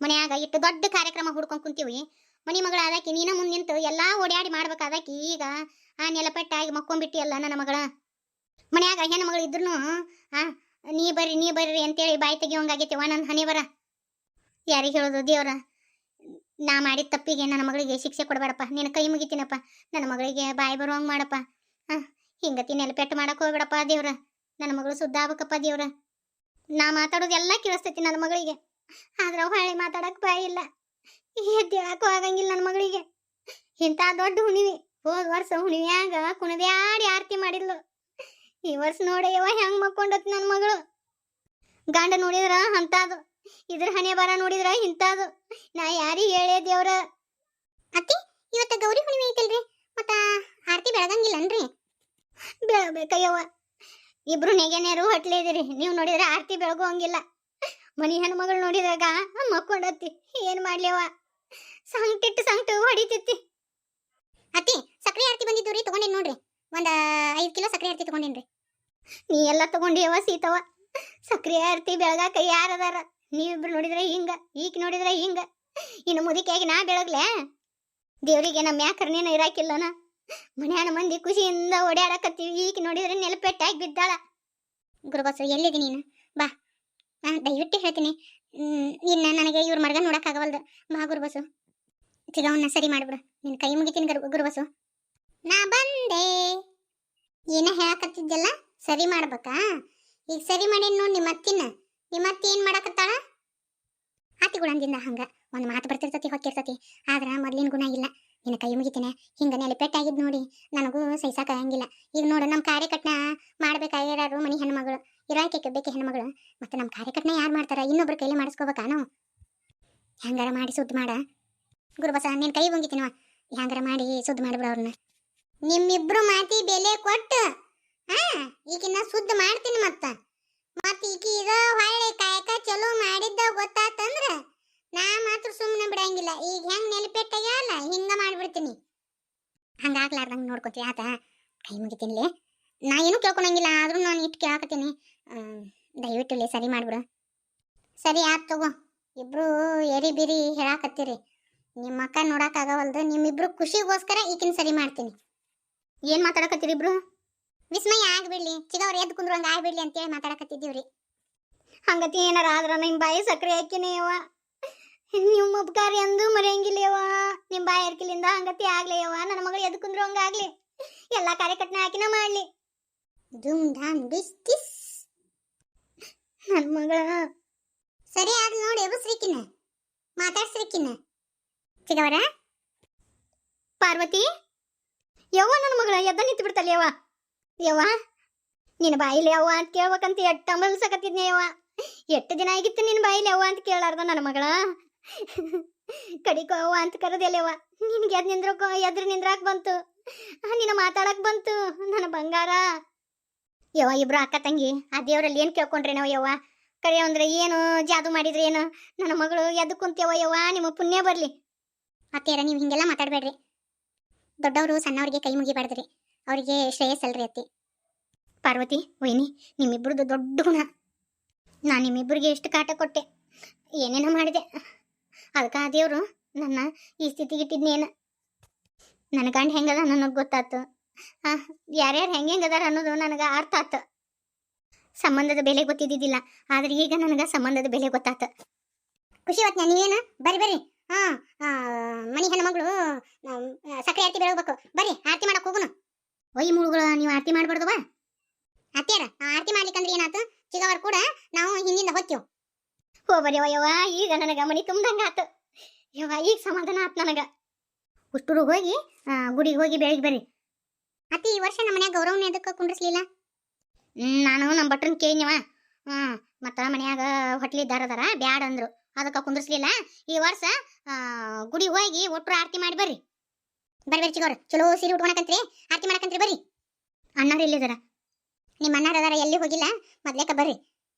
ಮನ್ಯಾಗ ಇಟ್ಟು ದೊಡ್ಡ ಕಾರ್ಯಕ್ರಮ ಹುಡ್ಕೊಂಡ್ ಕುಂತೀವಿ. ಮನಿ ಮಗಳ ಆದಾಕಿ ನೀನ ಮುಂದ್ ನಿಂತು ಎಲ್ಲಾ ಓಡಾಡಿ ಮಾಡ್ಬೇಕಾದಾಕಿ ಈಗ ಆ ನೆಲಪಟ್ಟಾಗಿ ಮಕ್ಕೊಂಡ್ಬಿಟ್ಟಿಯಲ್ಲ ನನ್ನ ಮಗಳ. ಮನ್ಯಾಗ ಹೆಣ್ಣು ಮಗಳು ಇದ್ರು ಆ ನೀ ಬರ್ರಿ ಅಂತೇಳಿ ಬಾಯಿ ತೆಗಿಯೋಂಗಾಗೈತಿವ ನನ್ನ ಹನಿ ಬರ. ಯಾರಿಗೆ ಹೇಳೋದು ದೇವ್ರ, ನಾ ಮಾಡಿದ ತಪ್ಪಿಗೆ ನನ್ನ ಮಗಳಿಗೆ ಶಿಕ್ಷೆ ಕೊಡಬೇಡಪ್ಪ. ನಿನ್ನ ಕೈ ಮುಗಿತೀನಪ್ಪ, ನನ್ನ ಮಗಳಿಗೆ ಬಾಯಿ ಬರುವಂಗೆ ಮಾಡಪ್ಪ. ಹಿಂಗತಿ ನೆಲಪೆಟ್ಟು ಮಾಡಕ್ ಹೋಗ್ಬೇಡಪ್ಪ ದೇವ್ರ. ನನ್ನ ಮಗಳು ಸುದ್ದ ಆಗ್ಬೇಕಪ್ಪ ದೇವ್ರ. ನಾ ಮಾತಾಡೋದೆಲ್ಲ ಕೇಳಿಸ್ತೈತಿ ನನ್ನ ಮಗಳಿಗೆ, ಆದ್ರೆ ಹೊಳ್ಳಿ ಮಾತಾಡಕ್ ಬಾಯಿ ಇಲ್ಲ, ಎದ್ದೇಳಕ್ಕೂ ಆಗಂಗಿಲ್ಲ ನನ್ನ ಮಗಳಿಗೆ. ಇಂಥ ದೊಡ್ಡ ಹುಣಿವಿ ಹೋದ ವರ್ಷ ಹುಣಿವ್ಯಾಗ ಕುಣದ್ಯಾಡಿ ಆರತಿ ಮಾಡಿದ್ಲು. ಈ ವರ್ಷ ನೋಡ್ಯವ ಹೆಂಗ್ ಮಕ್ಕೊಂಡತ್ ನನ್ನ ಮಗಳು. ಗಂಡ ನೋಡಿದ್ರ ಅಂತಾದು, ಇದ್ರ ಹಣೆ ಬರ ನೋಡಿದ್ರ ಇಂತಾದು. ನಾ ಯಾರಿಗೆ ಹೇಳೇ ದೇವ್ರ. ಅತ್ತಿ ಇವತ್ತ ಗೌರಿ ಹುಣ್ಣಿಮೆ ಐತಲ್ರಿ, ಮತ್ತ ಆರತಿ ಬೆಳಗಂಗಿಲ್ಲನ್ರಿ? ಬೆಳಬೇಕಯ್ಯವ್ವ, ಇಬ್ರು ನೆಗೆನೇರು ಹೊಟ್ಲೇದಿರಿ. ನೀವು ನೋಡಿದ್ರೆ ಆರತಿ ಬೆಳಗೋಂಗಿಲ್ಲ. ಮನಿ ಹೆಣ್ಮಗಳು ನೋಡಿದಾಗ ಮಕ್ಕೊಂಡತ್ತಿ. ಏನ್ ಮಾಡ್ಲಿವ, ಸಂಕಟು ಹೊಡಿತೈತಿ. ಅತ್ತಿ ಸಕ್ರೆ ಆರತಿ ಬಂದಿದ್ದು ರೀ, ತಗೊಂಡೇನ್ ನೋಡ್ರಿ. ಒಂದ 5 ಕಿಲೋ ಸಕ್ರೆ ಆರತಿ ತಗೊಂಡೇನ್ರಿ. ನೀ ಎಲ್ಲ ತಗೊಂಡಿಯವ ಸೀತವ. ಸಕ್ರೆ ಆರತಿ ಬೆಳಗಾಕ ಯಾರದಾರ? ನೀವಿಬ್ರು ನೋಡಿದ್ರೆ ಹಿಂಗ, ಈಕ ನೋಡಿದ್ರೆ ಹಿಂಗ. ಇನ್ನು ಮುದಿಕೆಯಾಗಿ ನಾ ಬೆಳಗ್ಲೆ? ದೇವ್ರಿಗೆ ನಮ್ಮ ಯಾಕರ್ನೇನ ಇರಾಕಿಲ್ಲನ. ಮನ್ಯಾನ ಮಂದಿ ಖುಷಿಯಿಂದ ಓಡಾಡಕತ್ತೀವಿ, ಈಕ ನೋಡಿದ್ರೆ ನೆಲಪೆಟ್ಟಾಗಿ ಬಿದ್ದಾಳ. ಗುರುಬಸು ಎಲ್ಲಿದಿ ನೀನು? ಬಾ, ದಯವಿಟ್ಟು ಹೇಳ್ತೀನಿ. ಇನ್ನ ನನಗೆ ಇವ್ರ ಮರ್ಗ ನೋಡಕ್ಕಾಗವಲ್ದು. ಬಾ ಗುರುಬಸು, ಚಿಗವನ್ನ ಸರಿ ಮಾಡ್ಬಿಡು. ನಿನ್ ಕೈ ಮುಗಿತೀನಿ ಗುರುಬಸು. ನಾ ಬಂದೆ. ಏನ ಹೇಳಕತ್ತಿದ್ದಲ್ಲ, ಸರಿ ಮಾಡ್ಬೇಕಾ? ಈಗ ಸರಿ ಮಾಡೇನ್ ನೋಡಿ. ನಿಮ್ಮ ಅತ್ತಿ ಏನ್ ಮಾಡಕತ್ತಾಳ? ಆತಿಗುಳಂದಿಂದ ಹಂಗ ಒಂದು ಮಾತು ಬರ್ತಿರ್ತತಿ ಹೊಕ್ಕಿರ್ತತಿ, ಆದ್ರ ಮೊದ್ಲಿನ ಗುಣ ಇಲ್ಲ. ನಿನ್ನ ಕೈ ಮುಗಿತೇನೆ. ಹಿಂಗ ನೆಲಪೆಟ್ಟಾಗಿದ್ ನೋಡಿ ನನಗೂ ಸಹಿಸಾಕಂಗಿಲ್ಲ. ಈಗ ನೋಡು, ನಮ್ಮ ಕಾರ್ಯಕಟ್ನ ಮಾಡ್ಬೇಕಾಗಿರಾರು ಮನಿ ಹೆಣ್ಮಗಳು, ಇರಾಕೆ ಬೇಕೆ ಹೆಣ್ಮಗಳು. ಮತ್ತೆ ನಮ್ಮ ಕಾರ್ಯಕಟ್ನ ಯಾರು ಮಾಡ್ತಾರ? ಇನ್ನೊಬ್ರ ಕೈಲಿ ಮಾಡಿಸ್ಕೋಬೇಕಾ ನಾವು? ಹೆಂಗಾರ ಮಾಡಿ ಸುದ್ದಿ ಮಾಡ ಗುರುಬಸ. ನಿನ್ ಕೈ ಮುಗಿತೀನವ, ಹೆಂಗಾರ ಮಾಡಿ ಸುದ್ದಿ ಮಾಡ್ಬಿಡ ಅವ್ರನ್ನ. ನಿಮ್ಮಿಬ್ರು ಮಾತಿ ಬೆಲೆ ಕೊಟ್ಟು ಈಗಿನ್ನ ಸುದ್ದಿ ಮಾಡ್ತೀನಿ. ಮತ್ತ ಈಗ ಹೊಳ್ಳಿ ಕಾಯಕ ಚಲೋ ಮಾಡಿದ್ದ ಗೊತ್ತಾತಂದ್ರ ನಾ ಮಾತ್ರ ಸುಮ್ಮನೆ ಬಿಡಂಗಿಲ್ಲ. ಈಗ ಹೆಂಗ್ ನೆಲಪೆಟ್ಟಾಗ್ಯಲ್ಲ ಹಿಂಗ ಮಾಡ್ಬಿಡ್ತೀನಿ. ಹಂಗಾಗ್ಲಾರ್ದಂಗ ನೋಡ್ಕೊತಿ ಆತ. ಕೈ ಮುಗಿತೀನಿ. ನಾ ಏನು ಕೇಳ್ಕೊಳಂಗಿಲ್ಲ, ಆದ್ರೂ ನಾನು ಇಟ್ಟು ಕೇಳಾಕತ್ತೀನಿ. ದಯವಿಟ್ಟು ಇಲ್ಲಿ ಸರಿ ಮಾಡ್ಬಿಡು. ಸರಿ ಆತ್ ತಗೋ. ಇಬ್ರು ಎರಿ ಬಿರಿ ಹೇಳಾಕತ್ತೀರಿ, ನಿಮ್ಮ ಅಕ್ಕ ನೋಡಕ್ಕಾಗವಲ್ದು. ನಿಮ್ಮಿಬ್ರು ಖುಷಿಗೋಸ್ಕರ ಈಗಿನ ಸರಿ ಮಾಡ್ತೀನಿ. ಏನ್ ಮಾತಾಡಕತ್ತೀರಿ ಇಬ್ರು? ವಿಸ್ಮಯ ಆಗ್ಬಿಡ್ಲಿ, ಚಿಗವ್ರು ಎದ್ದು ಕುಂದ್ರಂಗ ಆಗ್ಬಿಡ್ಲಿ ಅಂತೇಳಿ ಮಾತಾಡಕತ್ತಿದ್ದೀವ್ರಿ. ಹಂಗತಿ ಏನಾರ ಆದ್ರ ನಿಮ್ ಬಾಯಿ ಸಕ್ರೆ ಹಾಕಿನೇವ. ನಿಮ್ಮ ಉಪಕಾರ ಎಂದು ಮರೆಯಂಗಿಲ್ಲೇವ. ನಿಮ್ ಬಾಯಿ ಅರ್ಕಿಲಿಂದ ಹಂಗತಿ ಆಗ್ಲೇಯವ. ನನ್ನ ಮಗಳು ಎದ್ದು ಕುಂದ್ರಂಗ ಆಗ್ಲಿ, ಎಲ್ಲಾ ಕಾರ್ಯಕಟ್ನ ಹಾಕಿನ ಮಾಡ್ಲಿ. ಧೂಮ್ ಧಾಮ್ ಡಿಸ್ ಡಿಸ್. ನನ್ನ ಮಗಳ ಸರಿ ಆದ್ ನೋಡಿ, ಎಬಸ್ರಿಕಿನ ಮಾತಾಡ್ಸ್ರಿಕಿನ. ಚಿಗವರ ಪಾರ್ವತಿ ಯವ್ವ, ನನ್ನ ಮಗಳ ಎದ್ದ ನಿಂತು ಬಿಡ್ತಲ್ಲ ಯವ್ವ. ಯವ್ವ ನಿನ್ನ ಬಾಯಿಲಿ ಯವ್ವ ಅಂತ ಕೇಳ್ಬೇಕಂತ ಎಟ್ಟ ಮಲ್ಸಕತ್ತಿದ್ನೆ ಯವ್ವ. 8 ದಿನ ಆಗಿತ್ತು ನಿನ್ನ ಬಾಯಿಲಿ ಯವ್ವ ಅಂತ ಕೇಳಾರ್ದ ನನ್ನ ಮಗಳ. ಕಡಿಕೋ ಅವ್ವ ಅಂತ ಕರೆದೆಲ್ಲವ್ವ. ನಿನ್ಗೆ ಎದ್ರು ನಿಂದ್ರಾಕ್ ಬಂತು, ನಿನ್ನ ಮಾತಾಡಕ್ ಬಂತು ನನ್ನ ಬಂಗಾರ. ಯವ್ವ ಇಬ್ರು ಅಕ್ಕ ತಂಗಿ ಆ ದೇವರಲ್ಲಿ ಏನ್ ಕೇಳ್ಕೊಂಡ್ರೇನವ ಯವ್ವ? ಕರೆಯೋ ಅಂದ್ರೆ ಏನು ಜಾದು ಮಾಡಿದ್ರೆ ಏನು? ನನ್ನ ಮಗಳು ಎದ್ದು ಕುಂತ್ಯವ ಯವ್ವ, ನಿಮ್ಮ ಪುಣ್ಯ ಬರ್ಲಿ. ಅತ್ತೇರ ನೀವು ಹಿಂಗೆಲ್ಲ ಮಾತಾಡ್ಬೇಡ್ರಿ. ದೊಡ್ಡವರು ಸಣ್ಣವ್ರಿಗೆ ಕೈ ಮುಗಿಬಾರ್ದ್ರಿ, ಅವರಿಗೆ ಶ್ರೇಯಸ್ಸಲ್ರಿ ಅತ್ತಿ. ಪಾರ್ವತಿ ವೈನಿ, ನಿಮ್ಮಿಬ್ರದ್ದು ದೊಡ್ಡ ಗುಣ. ನಾನು ನಿಮ್ಮಿಬ್ಬರಿಗೆ ಎಷ್ಟು ಕಾಟ ಕೊಟ್ಟೆ, ಏನೇನೋ ಮಾಡಿದೆ. ಅದಕ್ಕೆ ಆ ದೇವರು ನನ್ನ ಈ ಸ್ಥಿತಿಗಿಟ್ಟಿದ್ನೇನು. ನನ್ನ ಗಂಡ ಹೆಂಗದ ನನಗೆ ಗೊತ್ತಾತು. ಯಾರ್ಯಾರು ಹೆಂಗದಾರ ಅನ್ನೋದು ನನಗೆ ಅರ್ಥ ಆತು. ಸಂಬಂಧದ ಬೆಲೆ ಗೊತ್ತಿದ್ದಿದ್ದಿಲ್ಲ, ಆದ್ರೆ ಈಗ ನನಗೆ ಸಂಬಂಧದ ಬೆಲೆ ಗೊತ್ತಾತು. ಖುಷಿ ಹೊತ್ನ ನೀವೇನು? ಬರ್ರಿ ಮನಿ ಹೆಣ್ಮಗಳು ಸಕ್ಕರೆ ಆರತಿ ಬೆಳಗ್ಬೇಕು. ಬರ್ರಿ ಆರತಿ ಮಾಡಕ್ ಹೋಗುನು. ಒಯ್ ಮುಳುಗಳು, ನೀವು ಆರತಿ ಮಾಡ್ಬಾರ್ದವ ಅತ್ಯಾರ. ಆರತಿ ಮಾಡ್ಲಿಕ್ಕಂದ್ರೆ ಏನಾಯ್ತು, ಚಿಗವರು ಕೂಡ ನಾವು ಹಿಂದಿಂದ ಹೋಗ್ತೀವಿ. ಹೋಗ್ಬರಿ ಯವ್ವ, ಈಗ ನನಗ ಮನಿ ತುಂಬ್ದಂಗ ಆತು ಯವ್ವ. ಈಗ ಸಮಾಧಾನ ಆತ್ ನನಗ. ಉಷ್ಟುರು ಹೋಗಿ ಗುಡಿಗೆ ಹೋಗಿ ಬೆಳಗ್ಗೆ ಬರ್ರಿ. ಅತ್ತಿ ಈ ವರ್ಷ ನಮ್ಮ ಮನ್ಯಾಗ ಗೌರವನ ಎದಕ್ಕೆ ಕುಂಡ್ರಿಸ್ಲಿಲ್ಲ? ನಾನು ನಮ್ಮ ಭಟ್ರನ್ ಕೇಳಿನವ. ಮತ್ತ ಮನ್ಯಾಗ ಹೊಟ್ಲಿದ್ದಾರದಾರ ಬ್ಯಾಡ ಅಂದ್ರು, ಅದಕ್ಕೆ ಕುಂದ್ರಿಸ್ಲಿಲ್ಲ. ಈ ವರ್ಷ ಗುಡಿಗೆ ಹೋಗಿ ಒಟ್ರು ಆರತಿ ಮಾಡಿ ಬರ್ರಿ. ಬರ್ರಿ ಚಿಗವ್ರು, ಚಲೋ ಸೀರೆ ಉಟ್ಕೊಳಕಂತ್ರಿ, ಆರತಿ ಮಾಡಕಂತ್ರಿ. ಬರ್ರಿ. ಅಣ್ಣಾರು ಎಲ್ಲಿದಾರ? ನಿಮ್ಮ ಅಣ್ಣಾರ ಅದಾರ, ಎಲ್ಲಿ ಹೋಗಿಲ್ಲ, ಮೊದ್ಲೇಕ ಬರ್ರಿ.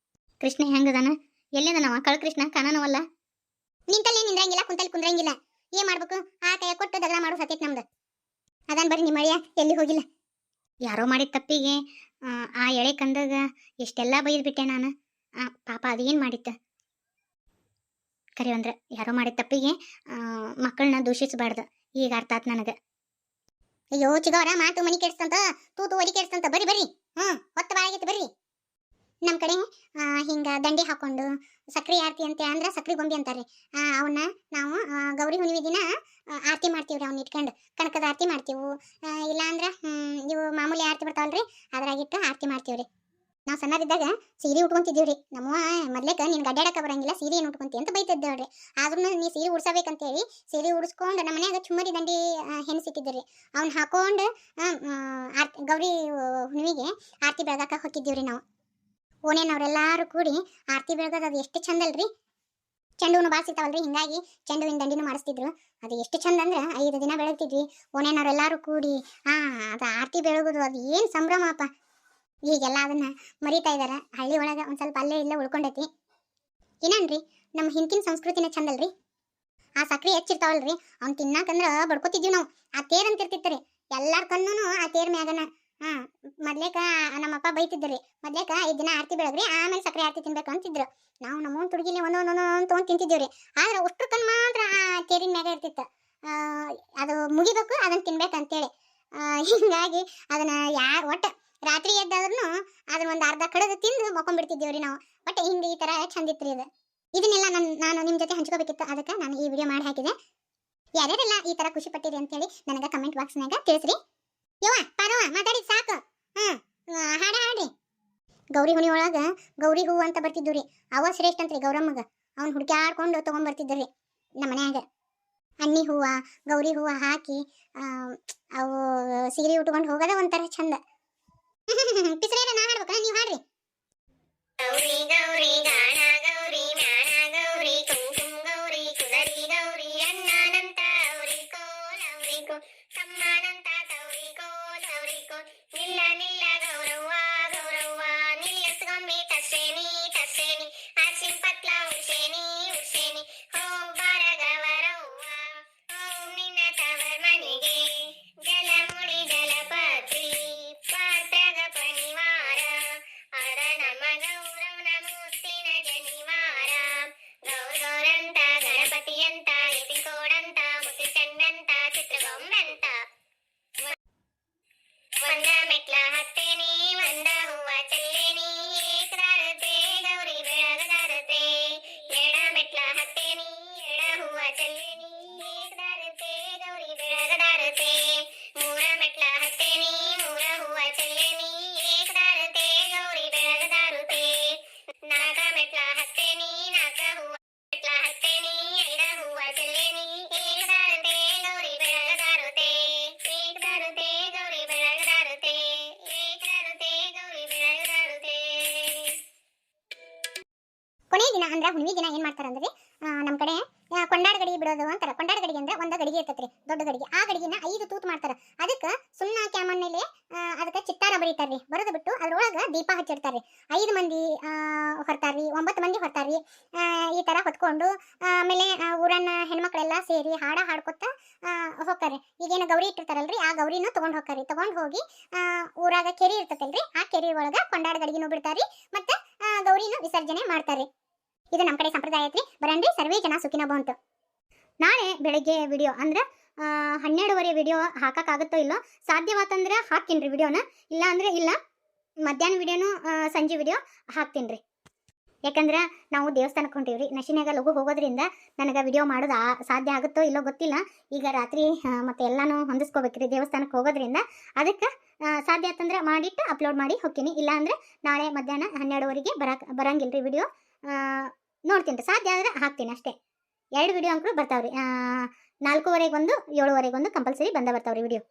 ಕೃಷ್ಣ ಹೆಂಗದಾನ? ಎಲ್ಲಿದಾನವ? ಕಳ ಕೃಷ್ಣ ಕಾಣನವಲ್ಲ. ನಿಂತಲ್ಲೇ ನಿಂದ್ರಂಗಿಲ್ಲ, ಕುಂತಲ್ಲಿ ಕುಂದ್ರಂಗಿಲ್ಲ. ಏನ್ ಮಾಡ್ಬೇಕು? ಆ ಕೈ ಕೊಟ್ಟು ದಗಲ ಮಾಡೋ ಸತೈತ್ ನಮ್ದು. ಅದಾನ್ ಬರ್ರಿ. ನಿಮ್ಮ ಅಳಿಯ ಎಲ್ಲಿ ಹೋಗಿಲ್ಲ. ಯಾರೋ ಮಾಡಿದ ತಪ್ಪಿಗೆ ಆ ಎಳೆ ಕಂದಾಗ ಎಷ್ಟೆಲ್ಲ ಬೈದ್ಬಿಟ್ಟೆ ನಾನು. ಪಾಪ ಅದೇನ್ ಮಾಡಿತ್ತ. ಕರೆ ಅಂದ್ರೆ ಯಾರೋ ಮಾಡಿದ ತಪ್ಪಿಗೆ ಮಕ್ಕಳನ್ನ ದೂಷಿಸಬಾರ್ದು. ಈಗ ಅರ್ಥ ಆತ್ ನನಗೆ. ಅಯ್ಯೋ ಚಿಗವರ ಮಾತು ಮನಿ ಕೆಡ್ಸ್ತಂತ, ತೂತು ಒಲಿ ಕೆಡ್ಸ್ತಂತ. ಬರ್ರಿ ಬರ್ರಿ, ಹೊತ್ತ ಬಾಳಾಗೈತಿ ಬರ್ರಿ. ನಮ್ಮ ಕಡೆ ಹಿಂಗ ದಂಡಿ ಹಾಕೊಂಡು ಸಕ್ರಿ ಆರತಿ ಅಂತ ಅಂದ್ರೆ ಸಕ್ರಿ ಗೊಂಬಿ ಅಂತಾರೆ. ಅವನ್ನ ನಾವು ಗೌರಿ ಹುಣ್ಣಿಮೆ ದಿನ ಆರತಿ ಮಾಡ್ತೀವ್ರಿ. ಅವ್ನ ಇಟ್ಕೊಂಡು ಕನಕದ ಆರತಿ ಮಾಡ್ತೀವಿ. ಇಲ್ಲ ಅಂದ್ರೆ ಇವು ಮಾಮೂಲಿ ಆರತಿ ಬರ್ತಾವಲ್ರಿ, ಅದ್ರಾಗಿಟ್ಟು ಆರತಿ ಮಾಡ್ತೀವ್ರಿ. ನಾವು ಸಣ್ಣರಿದ್ದಾಗ ಸೀರೆ ಉಟ್ಕೊಂತಿದ್ದೀವ್ರಿ. ನಮ್ಮ ಮೊದ್ಲೇಕ ನಿನ್ಗೆ ಅಡ್ಡಾಡಕ ಬರಂಗಿಲ್ಲ, ಸೀರೆ ಏನು ಉಟ್ಕೊಂತಿ ಅಂತ ಬೈತಿದ್ದೇವ್ರಿ. ಆದ್ರೂ ನೀ ಸೀರೆ ಉಡ್ಸಬೇಕಂತೇಳಿ ಸೀರೆ ಉಡ್ಸ್ಕೊಂಡು ನಮ್ಮ ಮನ್ಯಾಗ ಚುಮ್ಮರಿ ದಂಡಿ ಹೆಣ್ಸಿಟ್ಟಿದ್ರಿ. ಅವ್ನ ಹಾಕೊಂಡು ಗೌರಿ ಹುಣ್ಣಿಮೆಗೆ ಆರತಿ ಬೆಳಗಾಕ ಹೋಗಿದ್ದೀವ್ರಿ. ನಾವು ಓನೇನವ್ರೆಲ್ಲಾರು ಕೂಡಿ ಆರತಿ ಬೆಳಗೋದು ಅದು ಎಷ್ಟು ಚಂದ ಅಲ್ರಿ. ಚೆಂಡು ಹೂನು ಭಾಳ ಸಿಗ್ತಾವಲ್ರಿ, ಹಿಂಗಾಗಿ ಚೆಂಡು ಹೂವಿನ ದಂಡಿನೂ ಮಾಡಿಸ್ತಿದ್ರು. ಅದು ಎಷ್ಟು ಚಂದ ಅಂದ್ರೆ 5 ದಿನ ಬೆಳಗ್ತಿದ್ವಿ ಓನೇನವ್ರೆಲ್ಲಾರು ಕೂಡಿ. ಅದು ಆರತಿ ಬೆಳಗೋದು ಅದು ಏನು ಸಂಭ್ರಮಪ್ಪ. ಈಗೆಲ್ಲ ಅದನ್ನ ಮರಿತಾ ಇದಾರೆ. ಹಳ್ಳಿ ಒಳಗೆ ಒಂದು ಸ್ವಲ್ಪ ಅಲ್ಲೇ ಇಲ್ಲೇ ಉಳ್ಕೊಂಡೈತಿ. ಏನನ್ರಿ, ನಮ್ಮ ಹಿಂದಿನ ಸಂಸ್ಕೃತಿನ ಚಂದಲ್ರಿ. ಆ ಸಕ್ರಿ ಹೆಚ್ಚಿರ್ತಾವಲ್ರಿ, ಅವ್ನು ತಿನ್ನಾಕಂದ್ರೆ ಬಡ್ಕೋತಿದ್ವಿ ನಾವು. ಆ ತೇರ್ ಅಂತ ಇರ್ತಿತ್ತರಿ, ಎಲ್ಲಾರ ಕಣ್ಣೂ ಆ ತೇರ್ ಮ್ಯಾಗನ. ಮೊದ್ಲೇಕ ನಮ್ಮಪ್ಪ ಬೈತಿದ್ರಿ, ಮೊದ್ಲೇಕ 5 ದಿನ ಆರತಿ ಬೆಳಗ್ರಿ, ಆಮೇಲೆ ಸಕ್ರೆ ಆರತಿ ತಿನ್ಬೇಕು ಅಂತಿದ್ರು. ನಾವು ನಮ್ಮ ತುಡುಗಿಲಿ ಒಂದೊಂದು ತೊಗೊಂಡು ತಿಂತಿದ್ದೀವ್ರಿ. ಆದ್ರೆ ಅಷ್ಟ್ರ ಕಣ್ಣು ಮಾತ್ರ ಆ ತೇರಿನ ಮ್ಯಾಗ ಇರ್ತಿತ್ತು. ಅದು ಮುಗಿಬೇಕು, ಅದನ್ನ ತಿನ್ಬೇಕಂತೇಳಿ. ಹಿಂಗಾಗಿ ಅದನ್ನ ಒಟ್ಟು ರಾತ್ರಿ ಎದ್ದಾದ್ರೂ ಅದನ್ನ ಒಂದು ಅರ್ಧ ಕಡದು ತಿಂದು ಮಕ್ಕೊಂಡ್ಬಿಡ್ತಿದ್ದೀವ್ರಿ ನಾವು. ಬಟ್ ಹಿಂಗೆ ಈ ಥರ ಚಂದಿತ್ರಿ ಇದು. ಇದನ್ನೆಲ್ಲ ನಾನು ನಿಮ್ಮ ಜೊತೆ ಹಂಚ್ಕೋಬೇಕಿತ್ತು, ಅದಕ್ಕೆ ನಾನು ಈ ವಿಡಿಯೋ ಮಾಡಿ ಹಾಕಿದೆ. ಯಾರ್ಯಾರೆಲ್ಲ ಈ ಥರ ಖುಷಿ ಪಟ್ಟಿರಿ ಅಂತೇಳಿ ನನಗೆ ಕಮೆಂಟ್ ಬಾಕ್ಸ್ನಾಗ ತಿಳಿಸ್ರಿ. ಯವ್ವ ಪಾರವ್ವ ಮಾತಾಡಿದ್ ಸಾಕು. ಹಾಡ ಹಾಡ್ರಿ. ಗೌರಿ ಹುಣಿ ಒಳಗೆ ಗೌರಿ ಹೂವು ಅಂತ ಬರ್ತಿದ್ವು ರೀ. ಅವ ಶ್ರೇಷ್ಠ ಅಂತ್ರಿ ಗೌರಮ್ಮಗ. ಅವ್ನು ಹುಡುಕ್ಯಾಡ್ಕೊಂಡು ತೊಗೊಂಡ್ಬರ್ತಿದ್ರಿ ನಮ್ಮ ಮನ್ಯಾಗ. ಅನ್ನಿ ಹೂವು ಗೌರಿ ಹೂವು ಹಾಕಿ ಅವು ಸೀರೆ ಉಟ್ಕೊಂಡು ಹೋಗೋದ ಒಂಥರ ಚಂದ. ಪಿಸ್ರೇರ ನಾ ಹಾಡ್ಬೇಕ, ನೀವು ಹಾಡ್ರಿ. ಗೌರಿ ಗೌರಿ ಗಾಣ ಗೌರಿ ಮ್ಯಾಣ ಗೌರಿ ಕುಂಕುಮ ಗೌರಿ ಕುದರಿ ಗೌರಿ ಅಣ್ಣನಂತ ಗೌರಿ ಕೋ ತಮ್ಮನಂತ ಗೌರಿ ಕೋ ನಿಲ್ಲ ನಿಲ್ಲ ಗೌರವ್ವ ಗೌರವ್ವ ನಿಲ್ಲಿಸ್ಗೊಮ್ಮೆ ತರ್ಸೇನಿ ತರ್ಸೇನಿ ಅರ್ಶಿನ ಪಟ್ಲ ಉಡ್ಸೇನಿ ಹೋಗ್ಬಾರ ಗವರವ್ವ ಹೋಗ್ ನಿನ್ನ ತವರ ಮನೆಗೆ ಜಲ ಮುಡಿ ಜಲಪತ್ರಿ ಪಾತ್ರಗ ಪನಿವಾರ ಅರ ನಮ ಗೌರವನ ಮೂರ್ತಿನ ಜನಿವಾರ ಗೌರಂತ ಗಣಪತಿ ಅಂತ ಎಪಿಕೋಡಂತ ಮುಸಿ ಚೆನ್ನಂತ ಚಿತ್ರಗೊಂಬಂತ ಒಂದ ಮೆಟ್ಲ ಹತ್ತೇನಿ ಒಂದ ಹೂವ ಚೆಲ್ಲೇನಿ ಏಕದಾರತೆ ಗೌರಿ ಬೆಳಗದಾರತೆ ಎಡ ಮೆಟ್ಲ ಹತ್ತೇನಿ ಎಡ ಹೂವ ಚೆಲ್ಲೇನಿ ಏಕದಾರತೆ ಗೌರಿ ಬೆಳಗದಾರತೆ ಮೂರ ಮೆಟ್ಲ ಹತ್ತೇನಿ ಮೂರ ಹೂವ ಚೆಲ್ಲೇನಿ ಏಕದಾರತೆ ಗೌರಿ ಬೆಳಗದಾರತೆ ನಾಲ್ಕ ಮೆಟ್ಲ ಹತ್ತೇನಿ ನಾಲ್ಕ ಹೂವ ಮೆಟ್ಲ ಹತ್ತೇನಿ ಎಡ ಹೂವ ಚೆಲ್ಲೇನಿ ಏಕದಾರತೆ ಗೌರಿ ಬೆಳಗದಾರತೆ ಏಕದಾರತೆ ಗೌರಿ ಬೆಳಗದಾರತೆ ಏಕದಾರತೆ ಗೌರಿ ಬೆಳಗದಾರತೆ. ಕೊನೆಯ ದಿನ ಅಂದ್ರೆ ಹುಣ್ಣಿಮೆ ದಿನ ಏನ್ ಮಾಡ್ತಾರಂದ್ರೆ ನಮ್ಮ ಕಡೆ ಕೊಂಡಾಡ ಗಡಿಗೆ ಬಿಡೋದು ಅಂತಾರ. ಕೊಂಡಾಡ ಗಡಿಗೆ ಅಂದ್ರೆ ಒಂದ ಗಡಿಗೆ ಇರ್ತೈತ್ರಿ, ದೊಡ್ಡ ಗಡಿಗೆ. ಆ ಗಡಿಗೆನ 5 ತೂತು ಮಾಡ್ತಾರ. ಅದಕ್ಕೆ ಸುಣ್ಣ ಕ್ಯಾಮಣ್ಣಲ್ಲಿ ಅದಕ್ಕೆ ಚಿತ್ತಾರ ಬರೀತಾರ್ರಿ. ಬರೆದು ಬಿಟ್ಟು ಅದ್ರೊಳಗೆ ದೀಪ ಹಚ್ಚಿಡ್ತಾರ್ರಿ. 5 ಮಂದಿ ಹೊರ್ತಾರ್ರಿ, 9 ಮಂದಿ ಹೊರ್ತಾರ್ರಿ. ಈ ತರ ಹೊತ್ಕೊಂಡು ಆಮೇಲೆ ಊರನ್ನ ಹೆಣ್ಮಕ್ಳೆಲ್ಲ ಸೇರಿ ಹಾಡ ಹಾಡ್ಕೊತ ಹೋಗ್ತಾರೆ. ಈಗೇನು ಗೌರಿ ಇಟ್ಟಿರ್ತಾರಲ್ರಿ, ಆ ಗೌರಿನೂ ತಗೊಂಡ್ ಹೋಗ್ತಾರ್ರಿ. ತಗೊಂಡ್ ಹೋಗಿ ಊರಾಗ ಕೆರಿ ಇರ್ತೈತಲ್ರಿ, ಆ ಕೆರಿ ಒಳಗ ಕೊಂಡಾಡ ಗಡಿಗೆನೂ ಬಿಡ್ತಾರ್ರಿ, ಮತ್ತೆ ಗೌರಿನೂ ವಿಸರ್ಜನೆ ಮಾಡ್ತಾರ್ರಿ. ಇದು ನಮ್ಮ ಕಡೆ ಸಂಪ್ರದಾಯ ಐತ್ರಿ. ಬರನ್ರಿ, ಸರ್ವೇ ಜನ ಸುಖಿನ ಭವಂತು. ನಾಳೆ ಬೆಳಗ್ಗೆ ವಿಡಿಯೋ ಅಂದ್ರೆ 12:30 ವಿಡಿಯೋ ಹಾಕಕ್ಕಾಗುತ್ತೋ ಇಲ್ಲೋ, ಸಾಧ್ಯವಾತಂದ್ರೆ ಹಾಕ್ತೀನಿ ವಿಡಿಯೋನ, ಇಲ್ಲ ಅಂದ್ರೆ ಇಲ್ಲ. ಮಧ್ಯಾಹ್ನ ವಿಡಿಯೋನು ಸಂಜೆ ವಿಡಿಯೋ ಹಾಕ್ತೀನಿ. ಯಾಕಂದ್ರೆ ನಾವು ದೇವಸ್ಥಾನಕ್ಕೆ ಹೊಂಟೀವ್ರಿ. ನಶಿನಾಗ ಲಘು ಹೋಗೋದ್ರಿಂದ ನನಗೆ ವಿಡಿಯೋ ಮಾಡೋದು ಸಾಧ್ಯ ಆಗುತ್ತೋ ಇಲ್ಲೋ ಗೊತ್ತಿಲ್ಲ. ಈಗ ರಾತ್ರಿ ಮತ್ತೆ ಎಲ್ಲಾನು ಹೊಂದಿಸ್ಕೋಬೇಕ್ರಿ ದೇವಸ್ಥಾನಕ್ಕೆ ಹೋಗೋದ್ರಿಂದ. ಅದಕ್ಕೆ ಸಾಧ್ಯ ಆತಂದ್ರೆ ಮಾಡಿಟ್ಟು ಅಪ್ಲೋಡ್ ಮಾಡಿ ಹೋಗ್ತೀನಿ. ಇಲ್ಲ ಅಂದ್ರೆ ನಾಳೆ ಮಧ್ಯಾಹ್ನ 12:30ಗೆ ಬರಂಗಿಲ್ರಿ ವಿಡಿಯೋ. ನೋಡ್ತೀನಿ, ಸಾಧ್ಯ ಆದರೆ ಹಾಕ್ತೀನಿ ಅಷ್ಟೇ. 2 ವಿಡಿಯೋ ಅಂಕರು ಬರ್ತಾವ್ರಿ. 4:15 ಒಂದು 7:15 ಒಂದು ಕಂಪಲ್ಸರಿ ಬರ್ತಾವ್ರಿ ವಿಡಿಯೋ.